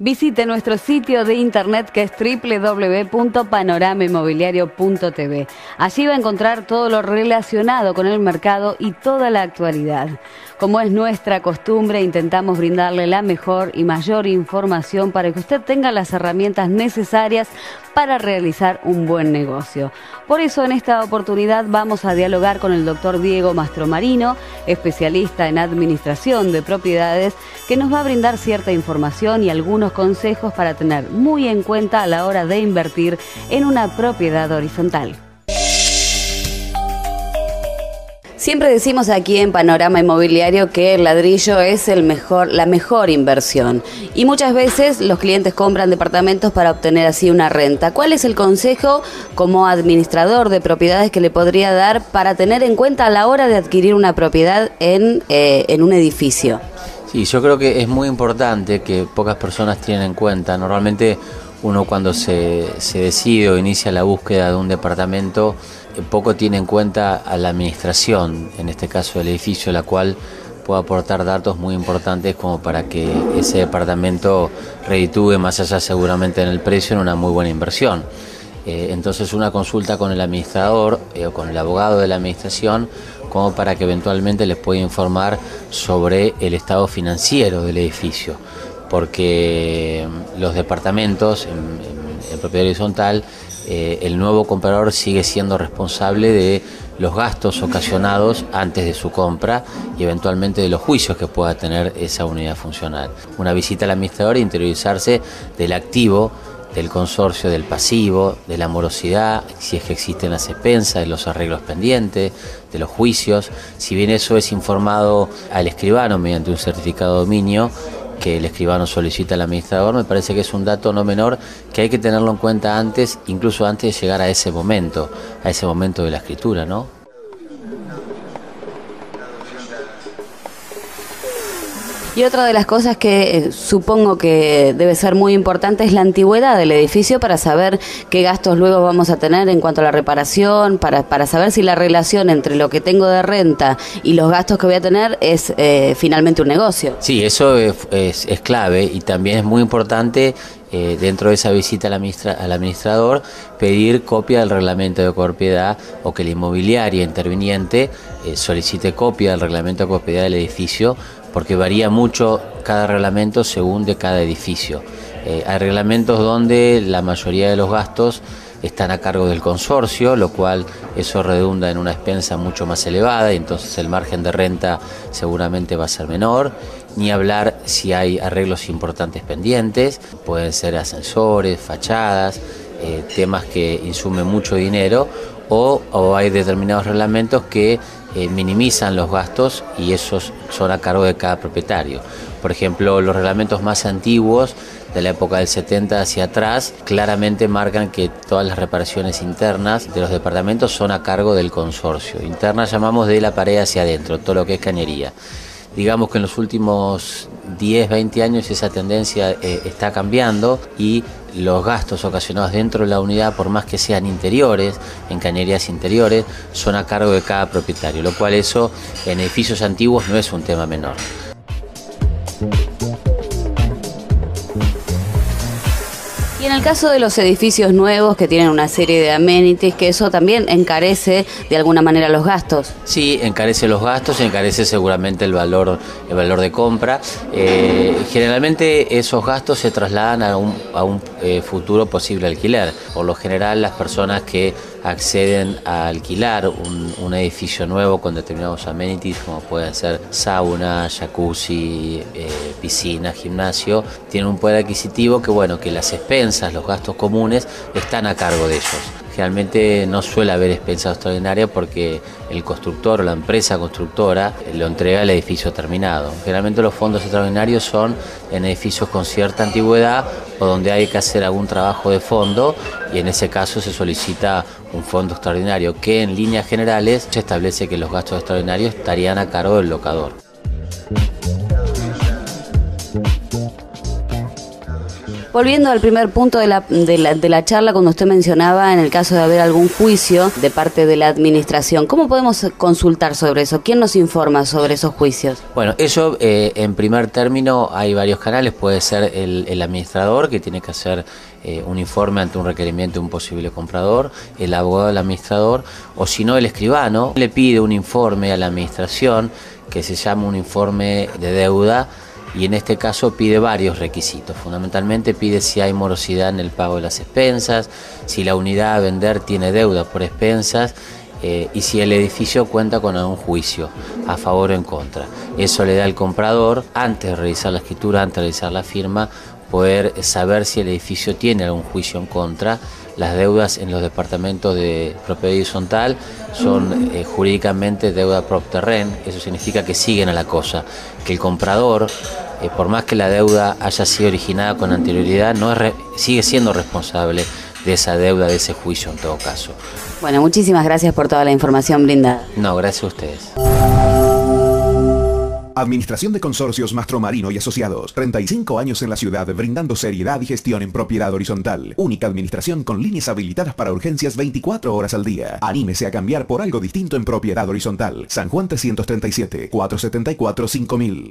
Visite nuestro sitio de internet que es www.panoramainmobiliario.tv. Allí va a encontrar todo lo relacionado con el mercado y toda la actualidad. Como es nuestra costumbre, intentamos brindarle la mejor y mayor información para que usted tenga las herramientas necesarias para realizar un buen negocio. Por eso en esta oportunidad vamos a dialogar con el doctor Diego Mastromarino, especialista en administración de propiedades, que nos va a brindar cierta información y algunos consejos para tener muy en cuenta a la hora de invertir en una propiedad horizontal. Siempre decimos aquí en Panorama Inmobiliario que el ladrillo es la mejor inversión. Y muchas veces los clientes compran departamentos para obtener así una renta. ¿Cuál es el consejo como administrador de propiedades que le podría dar para tener en cuenta a la hora de adquirir una propiedad en un edificio? Sí, yo creo que es muy importante que pocas personas tienen en cuenta. Normalmente uno cuando se decide o inicia la búsqueda de un departamento, poco tiene en cuenta a la administración, en este caso del edificio, la cual puede aportar datos muy importantes como para que ese departamento reditúe más allá seguramente en el precio en una muy buena inversión. Entonces una consulta con el administrador o con el abogado de la administración como para que eventualmente les pueda informar sobre el estado financiero del edificio, porque los departamentos en propiedad horizontal, el nuevo comprador sigue siendo responsable de los gastos ocasionados antes de su compra y eventualmente de los juicios que pueda tener esa unidad funcional. Una visita al administrador e interiorizarse del activo, del consorcio, del pasivo, de la morosidad, si es que existen las expensas, de los arreglos pendientes, de los juicios. Si bien eso es informado al escribano mediante un certificado de dominio que el escribano solicita al administrador, me parece que es un dato no menor que hay que tenerlo en cuenta antes, incluso antes de llegar a ese momento de la escritura, ¿no? Y otra de las cosas que supongo que debe ser muy importante es la antigüedad del edificio para saber qué gastos luego vamos a tener en cuanto a la reparación, para saber si la relación entre lo que tengo de renta y los gastos que voy a tener es finalmente un negocio. Sí, eso es clave y también es muy importante dentro de esa visita al administrador pedir copia del reglamento de copropiedad o que la inmobiliaria interviniente solicite copia del reglamento de copropiedad del edificio, porque varía mucho cada reglamento según de cada edificio. Hay reglamentos donde la mayoría de los gastos están a cargo del consorcio, lo cual eso redunda en una expensa mucho más elevada y entonces el margen de renta seguramente va a ser menor. Ni hablar si hay arreglos importantes pendientes, pueden ser ascensores, fachadas, temas que insumen mucho dinero, o hay determinados reglamentos que minimizan los gastos y esos son a cargo de cada propietario. Por ejemplo, los reglamentos más antiguos de la época del 70 hacia atrás claramente marcan que todas las reparaciones internas de los departamentos son a cargo del consorcio. Internas llamamos de la pared hacia adentro, todo lo que es cañería. Digamos que en los últimos 10, 20 años esa tendencia está cambiando y los gastos ocasionados dentro de la unidad, por más que sean interiores, en cañerías interiores, son a cargo de cada propietario, lo cual eso en edificios antiguos no es un tema menor. Y en el caso de los edificios nuevos que tienen una serie de amenities, que eso también encarece de alguna manera los gastos. Sí, encarece los gastos, encarece seguramente el valor de compra. Generalmente esos gastos se trasladan a un futuro posible alquiler. Por lo general las personas que acceden a alquilar un edificio nuevo con determinados amenities como pueden ser sauna, jacuzzi, piscina, gimnasio, tienen un poder adquisitivo que las expensas, los gastos comunes están a cargo de ellos. Generalmente no suele haber expensas extraordinarias porque el constructor o la empresa constructora lo entrega el edificio terminado. Generalmente los fondos extraordinarios son en edificios con cierta antigüedad o donde hay que hacer algún trabajo de fondo y en ese caso se solicita un fondo extraordinario que en líneas generales se establece que los gastos extraordinarios estarían a cargo del locador. Volviendo al primer punto de la charla, cuando usted mencionaba en el caso de haber algún juicio de parte de la administración, ¿cómo podemos consultar sobre eso? ¿Quién nos informa sobre esos juicios? Bueno, eso en primer término hay varios canales. Puede ser el administrador, que tiene que hacer un informe ante un requerimiento de un posible comprador, el abogado del administrador, o si no el escribano le pide un informe a la administración que se llama un informe de deuda, y en este caso pide varios requisitos. Fundamentalmente pide si hay morosidad en el pago de las expensas, si la unidad a vender tiene deuda por expensas, y si el edificio cuenta con algún juicio a favor o en contra. Eso le da al comprador, antes de realizar la escritura, antes de realizar la firma, poder saber si el edificio tiene algún juicio en contra. Las deudas en los departamentos de propiedad horizontal son jurídicamente deuda prop terrén. Eso significa que siguen a la cosa, que el comprador, por más que la deuda haya sido originada con anterioridad, sigue siendo responsable de esa deuda, de ese juicio en todo caso. Bueno, muchísimas gracias por toda la información brindada. No, gracias a ustedes. Administración de Consorcios Mastromarino y Asociados. 35 años en la ciudad, brindando seriedad y gestión en propiedad horizontal. Única administración con líneas habilitadas para urgencias 24 horas al día. Anímese a cambiar por algo distinto en propiedad horizontal. San Juan 337, 474-5000.